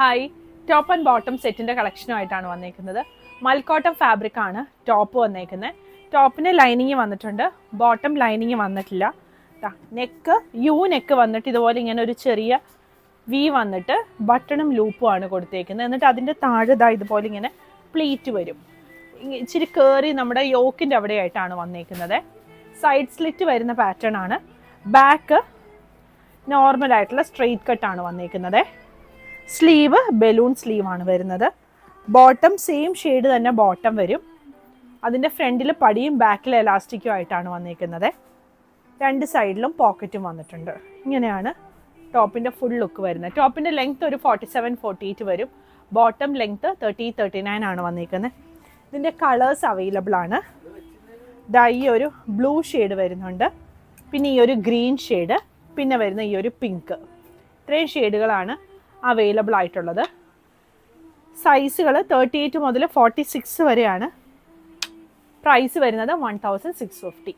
Hi, top and bottom സെറ്റിൻ്റെ കളക്ഷനുമായിട്ടാണ് വന്നേക്കുന്നത്. മൽക്കോട്ടം fabric ആണ് ടോപ്പ് വന്നേക്കുന്നത്. ടോപ്പിന് ലൈനിങ് വന്നിട്ടുണ്ട്, ബോട്ടം ലൈനിങ് വന്നിട്ടില്ല. നെക്ക് നെക്ക് വന്നിട്ട് ഇതുപോലെ ഇങ്ങനെ ഒരു ചെറിയ വി വന്നിട്ട് ബട്ടണും ലൂപ്പും ആണ് കൊടുത്തേക്കുന്നത്. എന്നിട്ട് അതിൻ്റെ താഴെ ഇതുപോലെ ഇങ്ങനെ പ്ലീറ്റ് വരും. ഇച്ചിരി കയറി നമ്മുടെ യോക്കിൻ്റെ അവിടെയായിട്ടാണ് വന്നേക്കുന്നത്. സൈഡ് സ്ലിറ്റ് വരുന്ന പാറ്റേൺ ആണ്. ബാക്ക് നോർമലായിട്ടുള്ള സ്ട്രെയിറ്റ് കട്ടാണ് വന്നേക്കുന്നത്. സ്ലീവ് ബലൂൺ സ്ലീവാണ് വരുന്നത്. ബോട്ടം സെയിം ഷെയ്ഡ് തന്നെ ബോട്ടം വരും. അതിൻ്റെ ഫ്രണ്ടിൽ പടിയും ബാക്കിൽ എലാസ്റ്റിക്കും ആയിട്ടാണ് വന്നേക്കുന്നത്. രണ്ട് സൈഡിലും പോക്കറ്റും വന്നിട്ടുണ്ട്. ഇങ്ങനെയാണ് ടോപ്പിൻ്റെ ഫുൾ ലുക്ക് വരുന്നത്. ടോപ്പിൻ്റെ ലെങ്ത്ത് ഒരു 47-48 വരും. ബോട്ടം ലെങ്ത്ത് 30-39 ആണ് വന്നേക്കുന്നത്. ഇതിൻ്റെ കളേഴ്സ് അവൈലബിൾ ആണ്. ഈ ഒരു ബ്ലൂ ഷെയ്ഡ് വരുന്നുണ്ട്, പിന്നെ ഈ ഒരു ഗ്രീൻ ഷെയ്ഡ്, പിന്നെ വരുന്ന ഈ ഒരു പിങ്ക്. ഇത്രയും ഷെയ്ഡുകളാണ് അവൈലബിൾ ആയിട്ടുള്ളത്. സൈസുകൾ 38 മുതൽ 46 വരെയാണ്. പ്രൈസ് വരുന്നത് 1650.